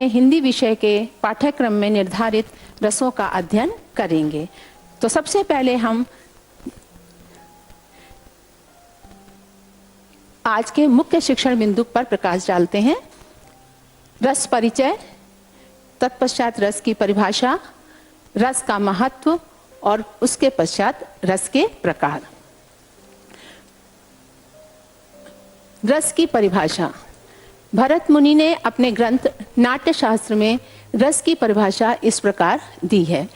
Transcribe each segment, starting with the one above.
हिंदी विषय के पाठ्यक्रम में निर्धारित रसों का अध्ययन करेंगे। तो सबसे पहले हम आज के मुख्य शिक्षण बिंदु पर प्रकाश डालते हैं। रस परिचय, तत्पश्चात रस की परिभाषा, रस का महत्व और उसके पश्चात रस के प्रकार। रस की परिभाषा। भरत मुनि ने अपने ग्रंथ नाट्य शास्त्र में रस की परिभाषा इस प्रकार दी है।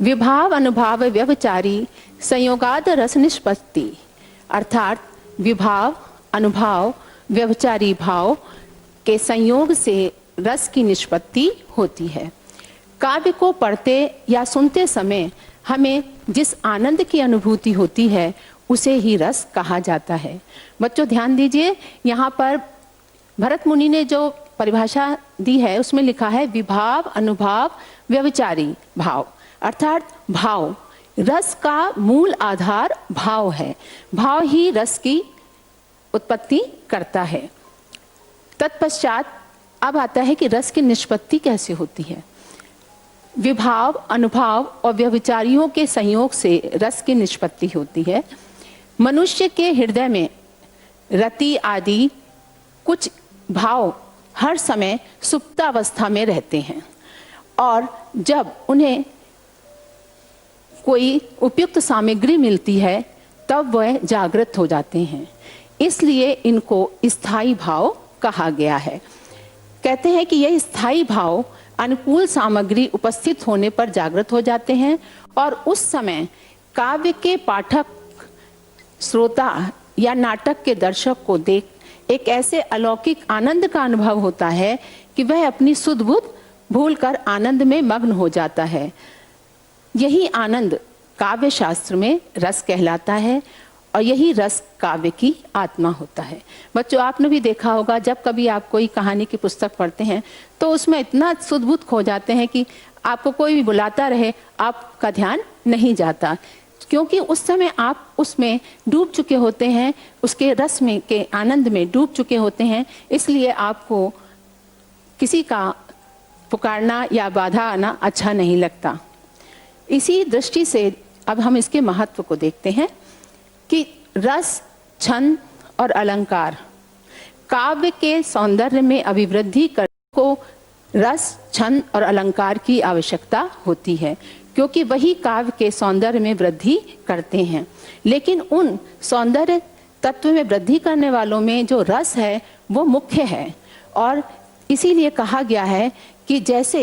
विभाव अनुभाव व्यभिचारी संयोगाद रस निष्पत्ति, अर्थात विभाव अनुभाव व्यभिचारी भाव के संयोग से रस की निष्पत्ति होती है। काव्य को पढ़ते या सुनते समय हमें जिस आनंद की अनुभूति होती है उसे ही रस कहा जाता है। बच्चों ध्यान दीजिए, यहाँ पर भरत मुनि ने जो परिभाषा दी है उसमें लिखा है विभाव अनुभाव व्यभिचारी भाव, अर्थात भाव। रस का मूल आधार भाव है। भाव ही रस की उत्पत्ति करता है। तत्पश्चात अब आता है कि रस की निष्पत्ति कैसे होती है। विभाव अनुभाव और व्यभिचारियों के संयोग से रस की निष्पत्ति होती है। मनुष्य के हृदय में रति आदि कुछ भाव हर समय सुप्तावस्था में रहते हैं और जब उन्हें कोई उपयुक्त सामग्री मिलती है तब वह जागृत हो जाते हैं। इसलिए इनको स्थायी भाव कहा गया है। कहते हैं कि यह स्थायी भाव अनुकूल सामग्री उपस्थित होने पर जागृत हो जाते हैं और उस समय काव्य के पाठक, श्रोता या नाटक के दर्शक को देख एक ऐसे अलौकिक आनंद का अनुभव होता है कि वह अपनी सुध बुध भूलकर आनंद में मग्न हो जाता है। यही आनंद काव्य शास्त्र में रस कहलाता है और यही रस काव्य की आत्मा होता है। बच्चों आपने भी देखा होगा, जब कभी आप कोई कहानी की पुस्तक पढ़ते हैं तो उसमें इतना सुध बुध खो जाते हैं कि आपको कोई भी बुलाता रहे आपका ध्यान नहीं जाता, क्योंकि उस समय आप उसमें डूब चुके होते हैं, उसके रस में के आनंद में डूब चुके होते हैं। इसलिए आपको किसी का पुकारना या बाधा आना अच्छा नहीं लगता। इसी दृष्टि से अब हम इसके महत्व को देखते हैं कि रस, छंद और अलंकार काव्य के सौंदर्य में अभिवृद्धि करने को रस, छंद और अलंकार की आवश्यकता होती है, क्योंकि वही काव्य के सौंदर्य में वृद्धि करते हैं। लेकिन उन सौंदर्य तत्व में वृद्धि करने वालों में जो रस है वो मुख्य है और इसीलिए कहा गया है कि जैसे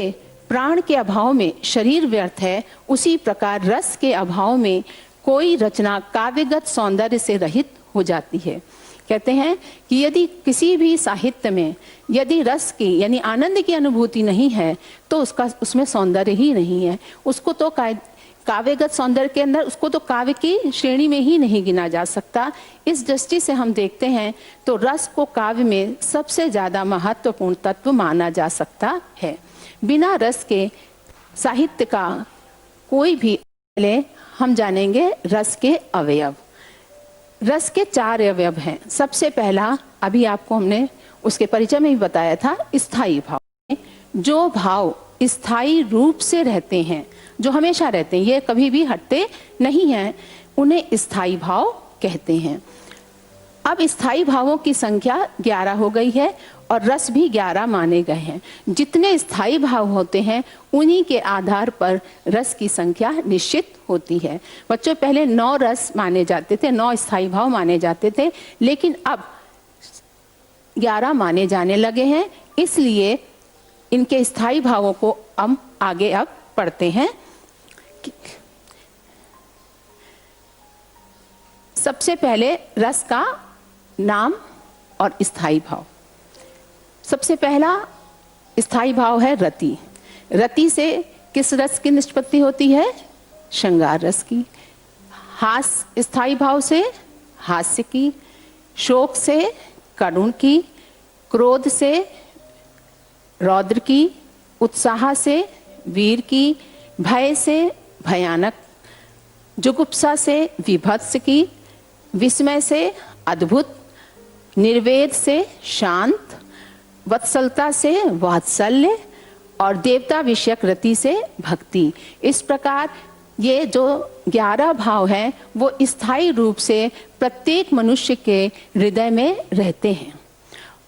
प्राण के अभाव में शरीर व्यर्थ है, उसी प्रकार रस के अभाव में कोई रचना काव्यगत सौंदर्य से रहित हो जाती है। कहते हैं कि यदि किसी भी साहित्य में यदि रस की यानी आनंद की अनुभूति नहीं है तो उसमें सौंदर्य ही नहीं है। उसको तो काव्यगत सौंदर्य के अंदर उसको तो काव्य की श्रेणी में ही नहीं गिना जा सकता। इस दृष्टि से हम देखते हैं तो रस को काव्य में सबसे ज़्यादा महत्वपूर्ण तत्व माना जा सकता है। बिना रस के साहित्य का कोई भी, पहले हम जानेंगे रस के अवयव। रस के 4 अवयव हैं। सबसे पहला, अभी आपको हमने उसके परिचय में भी बताया था, स्थायी भाव। जो भाव स्थायी रूप से रहते हैं, जो हमेशा रहते हैं, ये कभी भी हटते नहीं हैं, उन्हें स्थायी भाव कहते हैं। अब स्थायी भावों की संख्या 11 हो गई है और रस भी 11 माने गए हैं। जितने स्थायी भाव होते हैं उन्हीं के आधार पर रस की संख्या निश्चित होती है। बच्चों पहले 9 रस माने जाते थे, 9 स्थायी भाव माने जाते थे, लेकिन अब 11 माने जाने लगे हैं। इसलिए इनके स्थायी भावों को हम आगे अब पढ़ते हैं। सबसे पहले रस का नाम और स्थायी भाव। सबसे पहला स्थायी भाव है रति। रति से किस रस की निष्पत्ति होती है? श्रृंगार रस की। हास्य स्थायी भाव से हास्य की, शोक से करुण की, क्रोध से रौद्र की, उत्साह से वीर की, भय से भयानक, जुगुप्सा से विभत्स की, विस्मय से अद्भुत, निर्वेद से शांत, वत्सलता से वात्सल्य और देवता विषयक रति से भक्ति। इस प्रकार ये जो 11 भाव हैं वो स्थायी रूप से प्रत्येक मनुष्य के हृदय में रहते हैं,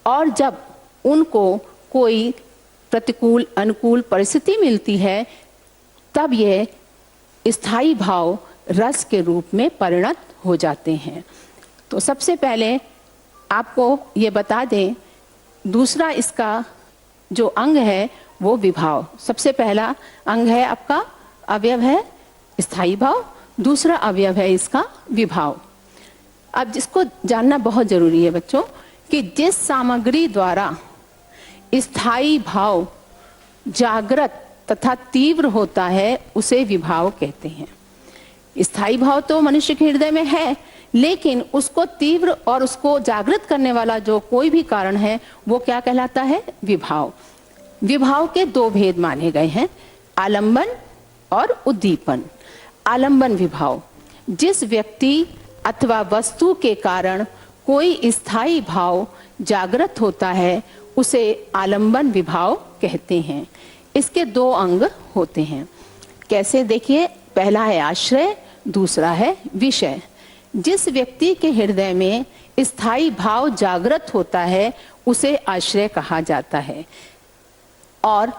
और जब उनको कोई प्रतिकूल अनुकूल परिस्थिति मिलती है तब ये स्थायी भाव रस के रूप में परिणत हो जाते हैं। तो सबसे पहले आपको ये बता दें, दूसरा इसका जो अंग है वो विभाव। सबसे पहला अंग है आपका, अवयव है स्थायी भाव, दूसरा अवयव है इसका विभाव। अब जिसको जानना बहुत जरूरी है बच्चों कि जिस सामग्री द्वारा स्थायी भाव जागृत तथा तीव्र होता है उसे विभाव कहते हैं। स्थायी भाव तो मनुष्य के हृदय में है, लेकिन उसको तीव्र और उसको जागृत करने वाला जो कोई भी कारण है वो क्या कहलाता है? विभाव। विभाव के 2 भेद माने गए हैं, आलंबन और उद्दीपन। आलंबन विभाव, जिस व्यक्ति अथवा वस्तु के कारण कोई स्थायी भाव जागृत होता है उसे आलंबन विभाव कहते हैं। इसके 2 अंग होते हैं। कैसे? देखिए, पहला है आश्रय, दूसरा है विषय। जिस व्यक्ति के हृदय में स्थायी भाव जागृत होता है उसे आश्रय कहा जाता है, और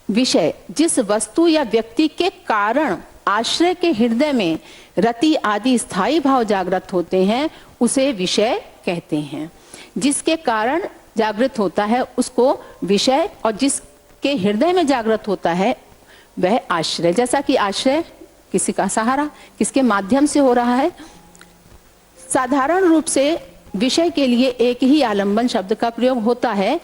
विषय, जिस वस्तु या व्यक्ति के कारण आश्रय के हृदय में रति आदि स्थायी भाव जागृत होते हैं उसे विषय कहते हैं। जिसके कारण जागृत होता है उसको विषय, और जिसके हृदय में जागृत होता है वह आश्रय। जैसा कि आश्रय किसी का सहारा, किसके माध्यम से हो रहा है। साधारण रूप से विषय के लिए एक ही आलंबन शब्द का प्रयोग होता है।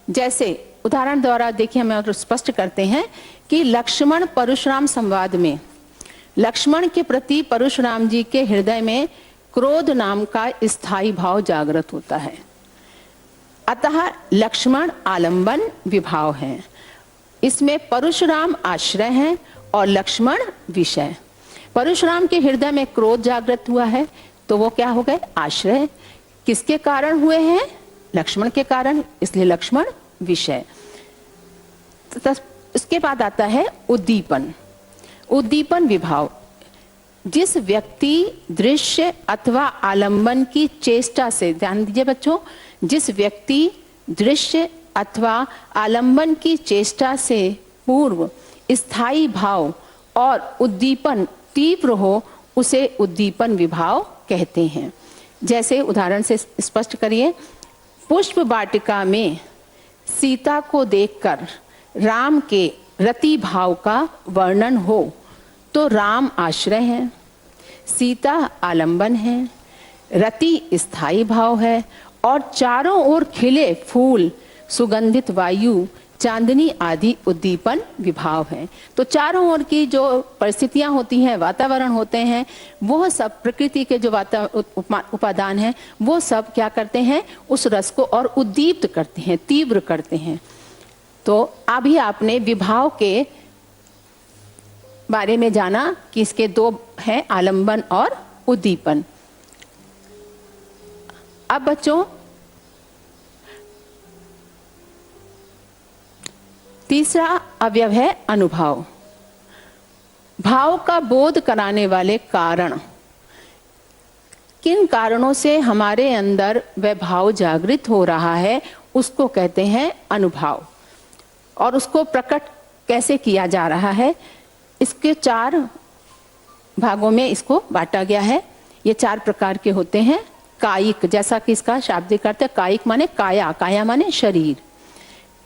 जैसे उदाहरण द्वारा देखिए, हम और स्पष्ट करते हैं कि लक्ष्मण परशुराम संवाद में लक्ष्मण के प्रति परशुराम जी के हृदय में क्रोध नाम का स्थायी भाव जागृत होता है। अतः लक्ष्मण आलंबन विभाव है। इसमें परशुराम आश्रय हैं और लक्ष्मण विषय। परशुराम के हृदय में क्रोध जागृत हुआ है तो वो क्या हो गए? आश्रय। किसके कारण हुए हैं? लक्ष्मण के कारण, इसलिए लक्ष्मण विषय। इसके बाद आता है उद्दीपन। उद्दीपन विभाव, जिस व्यक्ति दृश्य अथवा आलंबन की चेष्टा से, ध्यान दीजिए बच्चों, जिस व्यक्ति दृश्य अथवा आलंबन की चेष्टा से पूर्व स्थायी भाव और उद्दीपन तीव्र हो उसे उद्दीपन विभाव कहते हैं। जैसे उदाहरण से स्पष्ट करिए, पुष्प वाटिका में सीता को देखकर राम के रति भाव का वर्णन हो तो राम आश्रय है, सीता आलंबन है, रति स्थायी भाव है, और चारों ओर खिले फूल, सुगंधित वायु, चांदनी आदि उद्दीपन विभाव है। तो चारों ओर की जो परिस्थितियां होती हैं, वातावरण होते हैं, वो सब प्रकृति के जो उपादान हैं वो सब क्या करते हैं? उस रस को और उद्दीप्त करते हैं, तीव्र करते हैं। तो अभी आपने विभाव के बारे में जाना कि इसके 2 हैं, आलंबन और उद्दीपन। अब बच्चों तीसरा अवयव है अनुभव। भाव का बोध कराने वाले कारण, किन कारणों से हमारे अंदर वह भाव जागृत हो रहा है उसको कहते हैं अनुभव, और उसको प्रकट कैसे किया जा रहा है, इसके 4 भागों में इसको बांटा गया है। ये 4 प्रकार के होते हैं। कायिक, जैसा कि इसका शाब्दिक अर्थ है, कायिक माने काया, काया माने शरीर,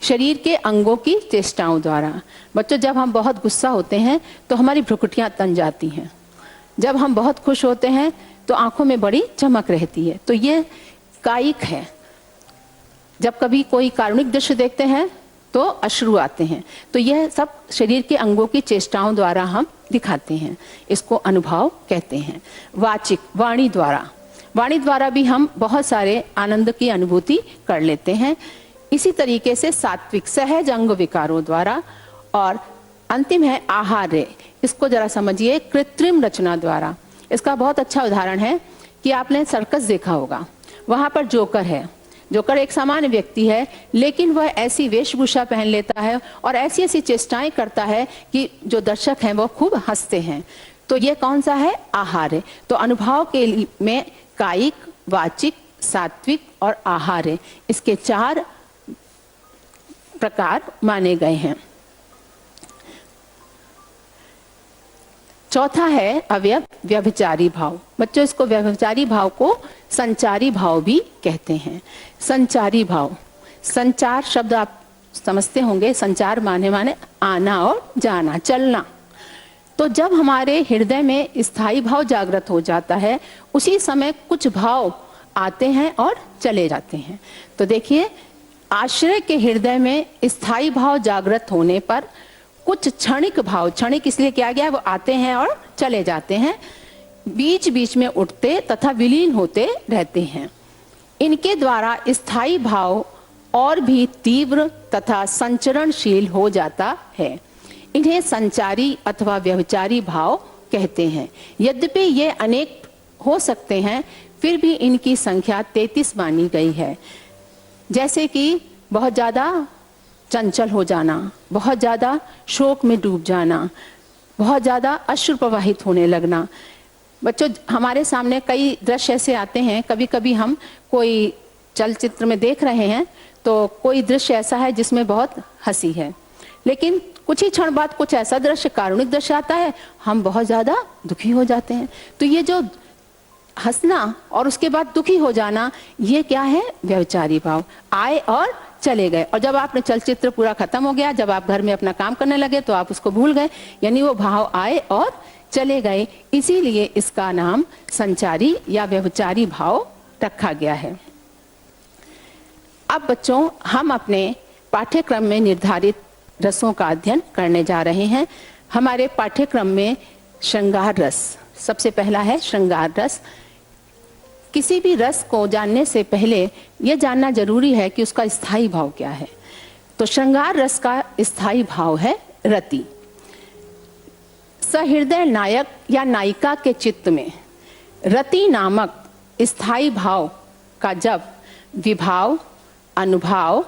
शरीर के अंगों की चेष्टाओं द्वारा। बच्चों, जब हम बहुत गुस्सा होते हैं तो हमारी भ्रुकुटियां तन जाती हैं, जब हम बहुत खुश होते हैं तो आंखों में बड़ी चमक रहती है, तो ये कायिक है। जब कभी कोई कारुणिक दृश्य देखते हैं तो अश्रु आते हैं, तो यह सब शरीर के अंगों की चेष्टाओं द्वारा हम दिखाते हैं, इसको अनुभव कहते हैं। वाचिक, वाणी द्वारा, वाणी द्वारा भी हम बहुत सारे आनंद की अनुभूति कर लेते हैं। इसी तरीके से सात्विक, सहज अंग विकारों द्वारा, और अंतिम है आहार्य। इसको जरा समझिए, कृत्रिम रचना द्वारा। इसका बहुत अच्छा उदाहरण है कि आपने सर्कस देखा होगा, वहां पर जोकर है, जोकर एक सामान्य व्यक्ति है, लेकिन वह ऐसी वेशभूषा पहन लेता है और ऐसी ऐसी चेष्टाएं करता है कि जो दर्शक हैं वो खूब हंसते हैं। तो ये कौन सा है? आहार्य। तो अनुभाव के में कायिक, वाचिक, सात्विक और आहार्य, इसके 4 प्रकार माने गए हैं। चौथा है अवयव व्यभिचारी भाव। बच्चों, इसको व्यभिचारी भाव को संचारी भाव भी कहते हैं। संचारी भाव, संचार शब्द आप समझते होंगे। संचार माने आना और जाना, चलना। तो जब हमारे हृदय में स्थायी भाव जागृत हो जाता है, उसी समय कुछ भाव आते हैं और चले जाते हैं। तो देखिए, आश्रय के हृदय में स्थायी भाव जागृत होने पर कुछ क्षणिक भाव, क्षणिक इसलिए किया गया है, वो आते हैं और चले जाते हैं, बीच बीच में उठते तथा विलीन होते रहते हैं। इनके द्वारा स्थायी भाव और भी तीव्र तथा संचरणशील हो जाता है। इन्हें संचारी अथवा व्यभिचारी भाव कहते हैं। यद्यपि ये अनेक हो सकते हैं, फिर भी इनकी संख्या 33 मानी गई है। जैसे कि बहुत ज़्यादा चंचल हो जाना, बहुत ज़्यादा शोक में डूब जाना, बहुत ज़्यादा अश्रु प्रवाहित होने लगना। बच्चों, हमारे सामने कई दृश्य ऐसे आते हैं, कभी कभी हम कोई चलचित्र में देख रहे हैं तो कोई दृश्य ऐसा है जिसमें बहुत हंसी है, लेकिन कुछ ही क्षण बाद कुछ ऐसा दृश्य, कारुणिक दृश्य आता है, हम बहुत ज़्यादा दुखी हो जाते हैं। तो ये जो हंसना और उसके बाद दुखी हो जाना, ये क्या है? व्यभिचारी भाव। आए और चले गए, और जब आपने चलचित्र पूरा खत्म हो गया, जब आप घर में अपना काम करने लगे तो आप उसको भूल गए, यानी वो भाव आए और चले गए। इसीलिए इसका नाम संचारी या व्यभिचारी भाव रखा गया है। अब बच्चों, हम अपने पाठ्यक्रम में निर्धारित रसों का अध्ययन करने जा रहे हैं। हमारे पाठ्यक्रम में श्रृंगार रस सबसे पहला है। श्रृंगार रस, किसी भी रस को जानने से पहले यह जानना जरूरी है कि उसका स्थायी भाव क्या है। तो श्रृंगार रस का स्थायी भाव है रति। सहृदय नायक या नायिका के चित्त में रति नामक स्थायी भाव का जब विभाव, अनुभाव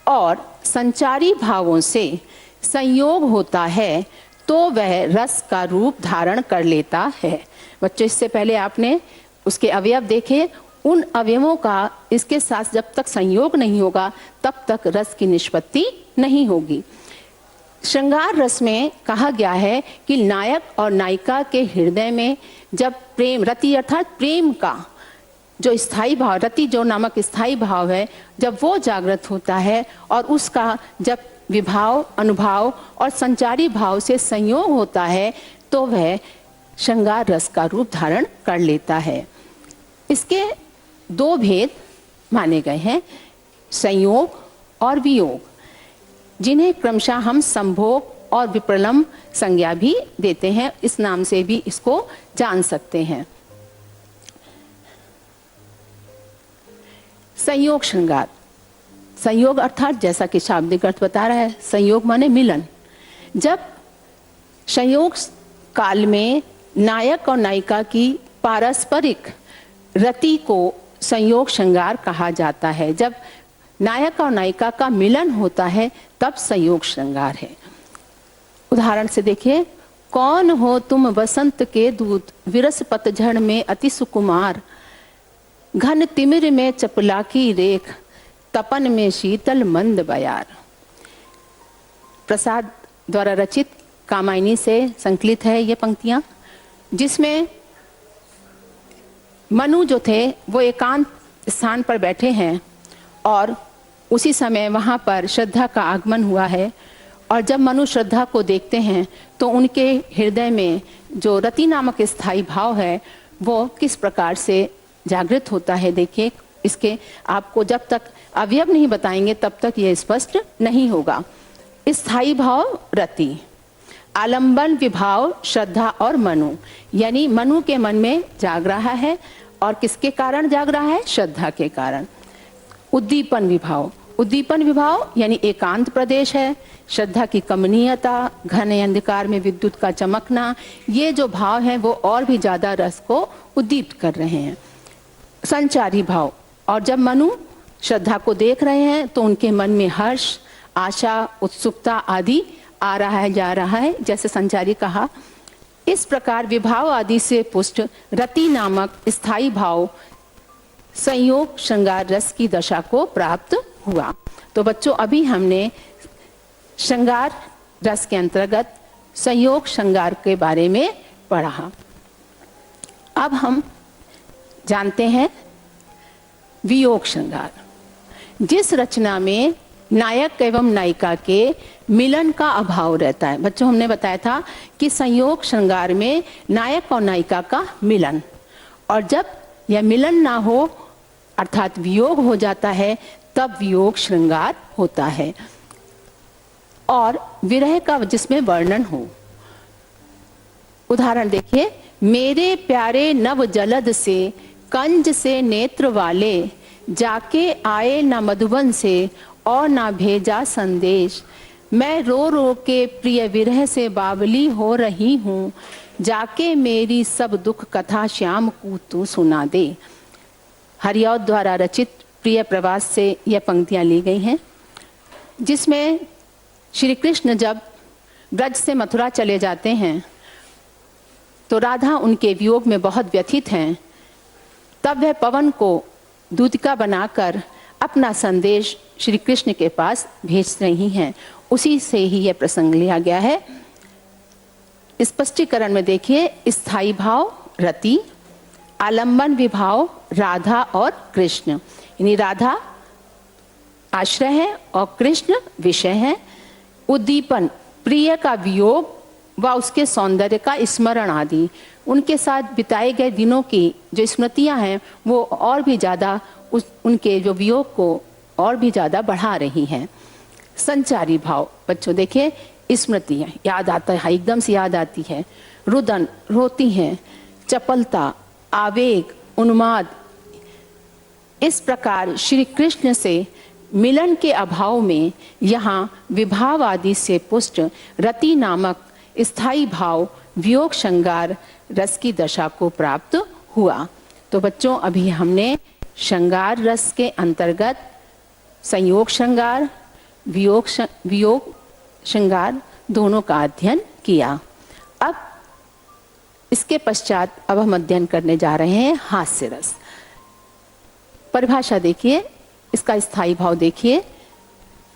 और संचारी भावों से संयोग होता है तो वह रस का रूप धारण कर लेता है। बच्चों, इससे पहले आपने उसके अवयव देखे। उन अवयवों का इसके साथ जब तक संयोग नहीं होगा तब तक रस की निष्पत्ति नहीं होगी। श्रृंगार रस में कहा गया है कि नायक और नायिका के हृदय में जब प्रेम, रति अर्थात प्रेम का जो स्थायी भाव, रति जो नामक स्थायी भाव है, जब वो जागृत होता है और उसका जब विभाव, अनुभाव और संचारी भाव से संयोग होता है तो वह श्रृंगार रस का रूप धारण कर लेता है। इसके 2 भेद माने गए हैं, संयोग और वियोग, जिन्हें क्रमशः हम संभोग और विप्रलंब संज्ञा भी देते हैं। इस नाम से भी इसको जान सकते हैं। संयोग श्रृंगार, संयोग अर्थात जैसा कि शाब्दिक अर्थ बता रहा है, संयोग माने मिलन। जब संयोग काल में नायक और नायिका की पारस्परिक रति को संयोग श्रृंगार कहा जाता है। जब नायक और नायिका का मिलन होता है तब संयोग श्रृंगार है। उदाहरण से देखिए, कौन हो तुम बसंत के दूत, विरस पतझड़ में अति सुकुमार, घन तिमिर में चपलाकी रेख, तपन में शीतल मंद बयार। प्रसाद द्वारा रचित कामायनी से संकलित है ये पंक्तियां, जिसमें मनु जो थे वो एकांत स्थान पर बैठे हैं और उसी समय वहाँ पर श्रद्धा का आगमन हुआ है। और जब मनु श्रद्धा को देखते हैं तो उनके हृदय में जो रति नामक स्थायी भाव है वो किस प्रकार से जागृत होता है। देखिए, इसके आपको जब तक अवयव नहीं बताएंगे तब तक ये स्पष्ट नहीं होगा। स्थायी भाव रति, आलंबन, विभाव, श्रद्धा और मनु, यानी मनु के मन में जाग रहा है और किसके कारण जाग रहा है? श्रद्धा के कारण। उद्दीपन विभाव, उद्दीपन विभाव यानी एकांत प्रदेश है, श्रद्धा की कमनीयता, घन अंधकार में विद्युत का चमकना, ये जो भाव है वो और भी ज्यादा रस को उद्दीप्त कर रहे हैं। संचारी भाव, और जब मनु श्रद्धा को देख रहे हैं तो उनके मन में हर्ष, आशा, उत्सुकता आदि आ रहा है, जा रहा है, जैसे संचारी कहा। इस प्रकार विभाव आदि से पुष्ट रति नामक स्थायी भाव संयोग श्रृंगार रस की दशा को प्राप्त हुआ। तो बच्चों, अभी हमने श्रृंगार रस के अंतर्गत संयोग श्रृंगार के बारे में पढ़ा। अब हम जानते हैं वियोग श्रृंगार, जिस रचना में नायक एवं नायिका के मिलन का अभाव रहता है। बच्चों, हमने बताया था कि संयोग श्रृंगार में नायक और नायिका का मिलन, और जब यह मिलन ना हो अर्थात वियोग हो जाता है, तब वियोग श्रृंगार होता है। और विरह का जिसमें वर्णन हो। उदाहरण देखिए, मेरे प्यारे नव जलद से कंज से नेत्र वाले, जाके आए न मधुबन से और ना भेजा संदेश, मैं रो रो के प्रिय विरह से बावली हो रही हूँ, जाके मेरी सब दुख कथा श्याम को तू सुना दे। हरिऔध द्वारा रचित प्रिय प्रवास से यह पंक्तियां ली गई हैं, जिसमें श्री कृष्ण जब ब्रज से मथुरा चले जाते हैं तो राधा उनके वियोग में बहुत व्यथित हैं। तब वह पवन को दूतिका बनाकर अपना संदेश श्री कृष्ण के पास भेज रही हैं। उसी से ही यह प्रसंग लिया गया है। स्पष्टीकरण में देखिए, स्थायी भाव रति, आलंबन विभाव राधा और कृष्ण, यानी राधा आश्रय है और कृष्ण विषय है। उद्दीपन प्रिय का वियोग व उसके सौंदर्य का स्मरण आदि, उनके साथ बिताए गए दिनों की जो स्मृतियां हैं वो और भी ज़्यादा उनके जो वियोग को और भी ज़्यादा बढ़ा रही हैं। संचारी भाव, बच्चों देखिए, स्मृतियाँ याद आता है, एकदम से याद आती है। रुदन रोती हैं, चपलता, आवेग, उन्माद। इस प्रकार श्री कृष्ण से मिलन के अभाव में यहाँ विभाव आदि से पुष्ट रति नामक स्थायी भाव वियोग श्रृंगार रस की दशा को प्राप्त हुआ। तो बच्चों, अभी हमने श्रृंगार रस के अंतर्गत संयोग श्रृंगार, वियोग श्रृंगार दोनों का अध्ययन किया। अब इसके पश्चात अब हम अध्ययन करने जा रहे हैं हास्य रस। परिभाषा देखिए, इसका स्थायी भाव देखिए।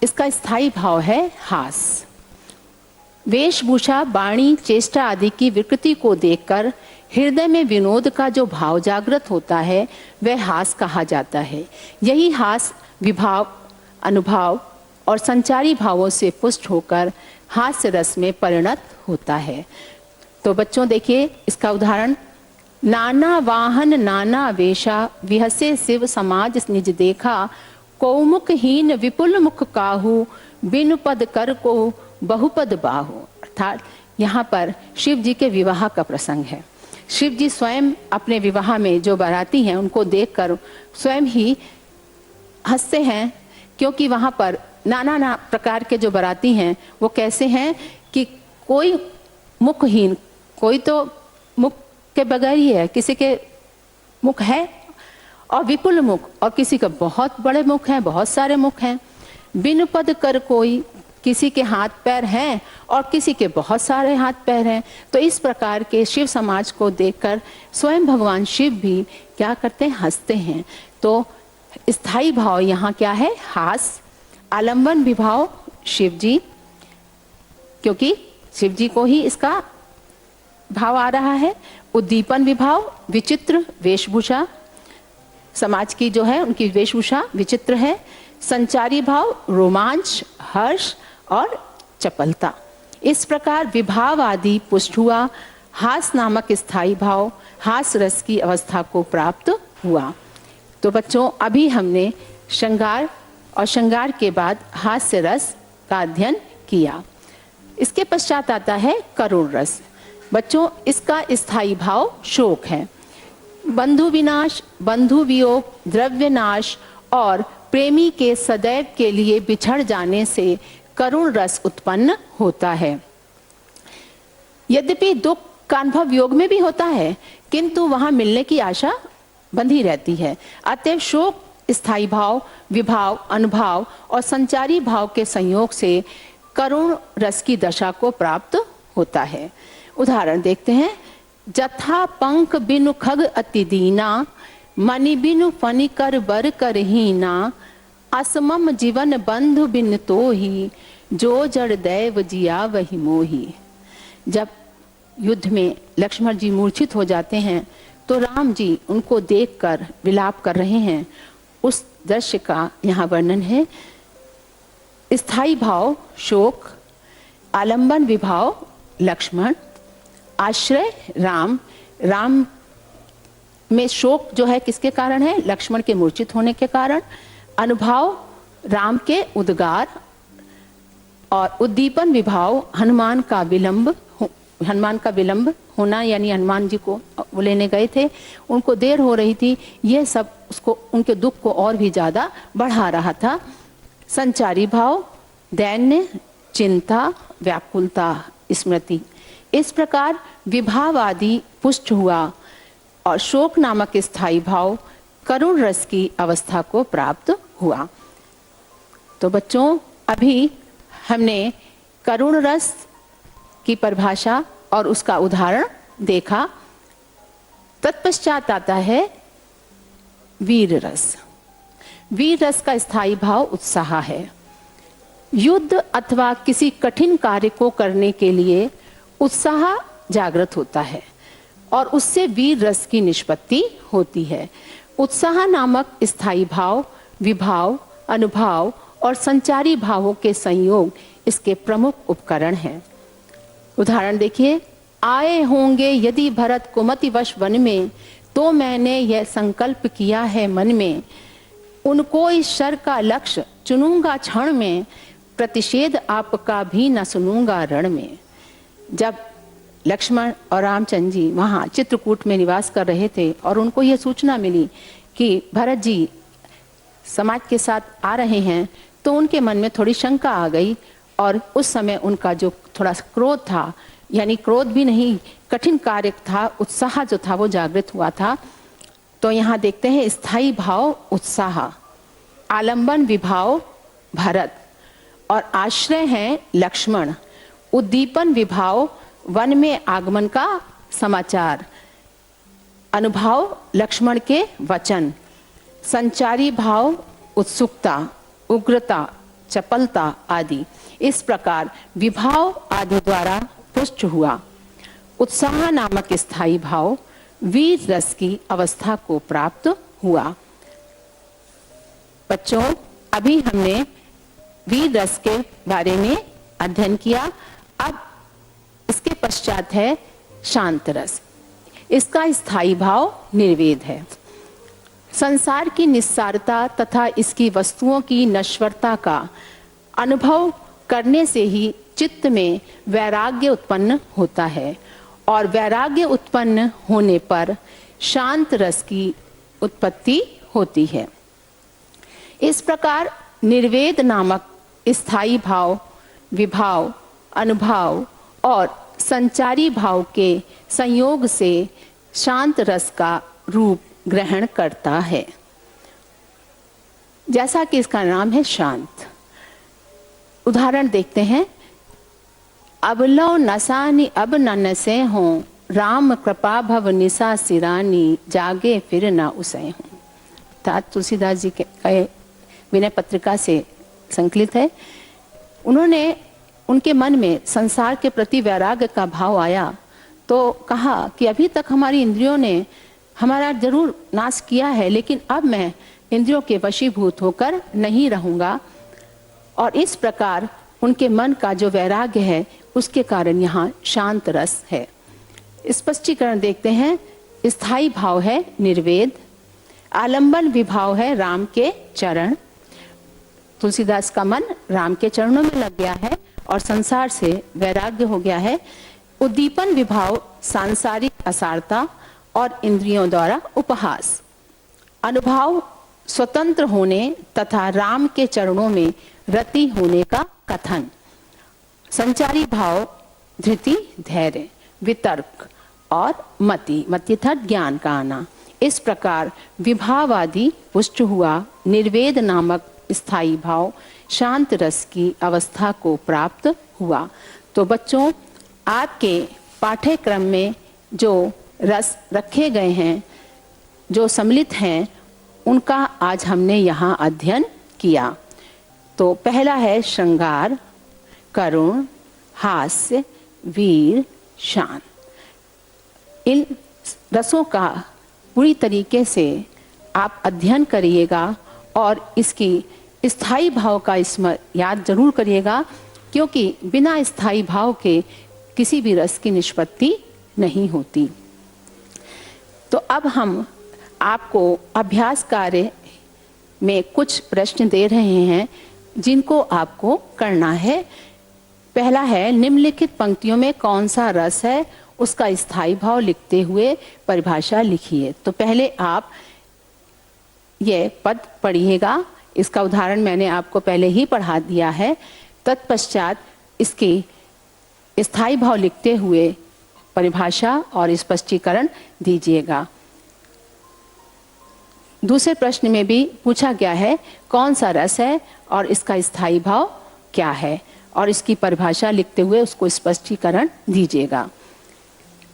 इसका स्थायी भाव है हास। वेशभूषा, वाणी, चेष्टा आदि की विकृति को देखकर हृदय में विनोद का जो भाव जागृत होता है वह हास कहा जाता है। यही हास विभाव, अनुभाव और संचारी भावों से पुष्ट होकर हास्य रस में परिणत होता है। तो बच्चों देखिए, इसका उदाहरण, नाना वाहन नाना वेशा, विहसे शिव समाज निज देखा, कौमुखहीन विपुल मुख काहू, बिनु पद कर को बहुपद बाहु। अर्थात यहाँ पर शिव जी के विवाह का प्रसंग है। शिव जी स्वयं अपने विवाह में जो बाराती हैं उनको देखकर स्वयं ही हंसते हैं, क्योंकि वहाँ पर नाना प्रकार के जो बाराती हैं वो कैसे हैं कि कोई मुखहीन, कोई तो मुख के बगैर ही है, किसी के मुख है, और विपुल मुख, और किसी का बहुत बड़े मुख हैं, बहुत सारे मुख हैं। बिनु पद कर कोई, किसी के हाथ पैर हैं और किसी के बहुत सारे हाथ पैर हैं। तो इस प्रकार के शिव समाज को देखकर स्वयं भगवान शिव भी क्या करते हैं, हंसते हैं। तो स्थायी भाव यहाँ क्या है, हास। आलंबन विभाव शिव जी, क्योंकि शिव जी को ही इसका भाव आ रहा है। उद्दीपन विभाव विचित्र वेशभूषा, समाज की जो है उनकी वेशभूषा विचित्र है। संचारी भाव रोमांच, हर्ष और चपलता। इस प्रकार विभाव आदि पुष्ट हुआ, हास नामक स्थायी भाव हास रस की अवस्था को प्राप्त हुआ। तो बच्चों, अभी हमने श्रृंगार और श्रृंगार के बाद हास्य रस का अध्ययन किया। इसके पश्चात आता है करुण रस। बच्चों, इसका स्थायी भाव शोक है। बंधु विनाश, बंधु वियोग, द्रव्य नाश और प्रेमी के सदैव के लिए बिछड़ जाने से करुण रस उत्पन्न होता है। यद्यपि दुख का अनुभव वियोग में भी होता है, किंतु वहां मिलने की आशा बंधी रहती है। अतएव शोक स्थायी भाव, विभाव, अनुभाव और संचारी भाव के संयोग से करुण रस की दशा को प्राप्त होता है। उदाहरण देखते हैं। जथा पंख बिनु खग अति दीना, मणि बिनु फनि कर बर कर हीना, असमम जीवन बंधु बिन तो ही, जो जड़ दैव जिया वही मोही। जब युद्ध में लक्ष्मण जी मूर्छित हो जाते हैं तो राम जी उनको देखकर विलाप कर रहे हैं। उस दृश्य का यहाँ वर्णन है। स्थायी भाव शोक, आलंबन विभाव लक्ष्मण, आश्रय राम। राम में शोक जो है किसके कारण है? लक्ष्मण के मूर्छित होने के कारण। अनुभाव राम के उद्गार और उद्दीपन विभाव हनुमान का विलंब होना, यानी हनुमान जी को वो लेने गए थे, उनको देर हो रही थी। ये सब उसको उनके दुख को और भी ज्यादा बढ़ा रहा था। संचारी भाव दैन्य, चिंता, व्याकुलता, स्मृति। इस प्रकार विभाव आदि पुष्ट हुआ और शोक नामक स्थायी भाव करुण रस की अवस्था को प्राप्त हुआ। तो बच्चों, अभी हमने करुण रस की परिभाषा और उसका उदाहरण देखा। तत्पश्चात आता है वीर रस। वीर रस का स्थायी भाव उत्साह है। युद्ध अथवा किसी कठिन कार्य को करने के लिए उत्साह जागृत होता है और उससे वीर रस की निष्पत्ति होती है। उत्साह नामक स्थायी भाव, विभाव, अनुभाव और संचारी भावों के संयोग इसके प्रमुख उपकरण हैं। उदाहरण देखिए। आए होंगे यदि भरत कुमतिवश वन में, तो मैंने यह संकल्प किया है मन में, उनको इस शर का लक्ष्य चुनूंगा क्षण में, प्रतिषेध आपका भी न सुनूंगा रण में। जब लक्ष्मण और रामचंद्र जी वहाँ चित्रकूट में निवास कर रहे थे और उनको ये सूचना मिली कि भरत जी समाज के साथ आ रहे हैं, तो उनके मन में थोड़ी शंका आ गई और उस समय उनका जो थोड़ा क्रोध था, यानी क्रोध भी नहीं, कठिन कार्य था, उत्साह जो था वो जागृत हुआ था। तो यहाँ देखते हैं स्थायी भाव उत्साह, आलंबन विभाव भरत और आश्रय हैं लक्ष्मण, उद्दीपन विभाव वन में आगमन का समाचार, अनुभाव लक्ष्मण के वचन, संचारी भाव उत्सुकता, उग्रता, चपलता आदि। इस प्रकार विभाव आदि द्वारा पुष्ट हुआ उत्साह नामक स्थायी भाव वीर रस की अवस्था को प्राप्त हुआ। बच्चों, अभी हमने वीर रस के बारे में अध्ययन किया। अब इसके पश्चात है शांत रस। इसका स्थायी भाव निर्वेद है। संसार की निस्सारता तथा इसकी वस्तुओं की नश्वरता का अनुभव करने से ही चित्त में वैराग्य उत्पन्न होता है और वैराग्य उत्पन्न होने पर शांत रस की उत्पत्ति होती है। इस प्रकार निर्वेद नामक स्थायी भाव, विभाव, अनुभाव और संचारी भाव के संयोग से शांत रस का रूप ग्रहण करता है। जैसा कि इसका नाम है शांत। उदाहरण देखते हैं। अब लो नसानी अब न नसे हों, राम कृपा भव निशा सिरानी, जागे फिर न उसे हों। तुलसीदास जी के विनय पत्रिका से संकलित है। उन्होंने उनके मन में संसार के प्रति वैराग्य का भाव आया तो कहा कि अभी तक हमारी इंद्रियों ने हमारा जरूर नाश किया है, लेकिन अब मैं इंद्रियों के वशीभूत होकर नहीं रहूंगा। और इस प्रकार उनके मन का जो वैराग्य है उसके कारण यहाँ शांत रस है। स्पष्टीकरण देखते हैं। स्थायी भाव है निर्वेद, आलंबन विभाव है राम के चरण। तुलसीदास का मन राम के चरणों में लग गया है और संसार से वैराग्य हो गया है। उद्दीपन विभाव सांसारिक असारता और इंद्रियों द्वारा उपहास। अनुभाव स्वतंत्र होने तथा राम के चरणों में रति होने का कथन। संचारी भाव धृति, धैर्य, वितर्क और मति, मति था ज्ञान का आना। इस प्रकार विभावादि पुष्ट हुआ, निर्वेद नामक स्थायी भाव शांत रस की अवस्था को प्राप्त हुआ। तो बच्चों, आपके पाठ्यक्रम में जो रस रखे गए हैं, जो सम्मिलित हैं, उनका आज हमने यहाँ अध्ययन किया। तो पहला है श्रृंगार, करुण, हास्य, वीर, शांत। इन रसों का पूरी तरीके से आप अध्ययन करिएगा और इसकी स्थायी भाव का याद जरूर करिएगा, क्योंकि बिना स्थायी भाव के किसी भी रस की निष्पत्ति नहीं होती। तो अब हम आपको अभ्यास कार्य में कुछ प्रश्न दे रहे हैं जिनको आपको करना है। पहला है, निम्नलिखित पंक्तियों में कौन सा रस है, उसका स्थायी भाव लिखते हुए परिभाषा लिखिए। तो पहले आप ये पद पढ़िएगा, इसका उदाहरण मैंने आपको पहले ही पढ़ा दिया है। तत्पश्चात इसके स्थायी भाव लिखते हुए परिभाषा और स्पष्टीकरण दीजिएगा। दूसरे प्रश्न में भी पूछा गया है कौन सा रस है और इसका स्थायी भाव क्या है, और इसकी परिभाषा लिखते हुए उसको स्पष्टीकरण दीजिएगा।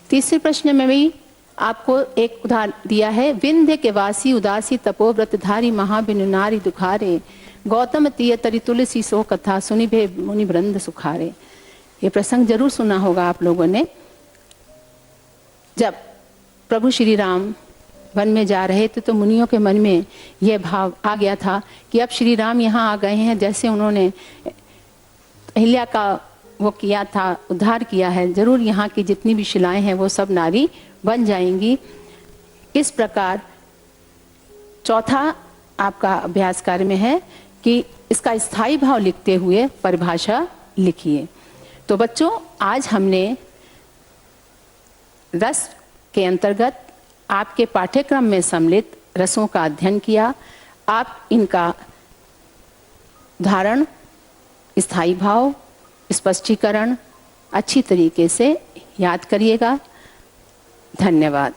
तीसरे प्रश्न में भी आपको एक उदाहरण दिया है, विंध्य के वासी उदासी तपोव्रतधारी महाबिनु नारी दुखारे, गौतम तीय तरि तुलसी सो कथा सुनि भे मुनि वृंद सुखारे। ये प्रसंग जरूर सुना होगा आप लोगों ने। जब प्रभु श्री राम वन में जा रहे थे तो मुनियों के मन में यह भाव आ गया था कि अब श्री राम यहाँ आ गए हैं, जैसे उन्होंने अहिल्या का वो किया था, उद्धार किया है, जरूर यहाँ की जितनी भी शिलाएं हैं वो सब नारी बन जाएंगी। इस प्रकार चौथा आपका अभ्यास कार्य में है कि इसका स्थायी भाव लिखते हुए परिभाषा लिखिए। तो बच्चों, आज हमने रस के अंतर्गत आपके पाठ्यक्रम में सम्मिलित रसों का अध्ययन किया। आप इनका उदाहरण, स्थायी भाव, स्पष्टीकरण अच्छी तरीके से याद करिएगा। धन्यवाद।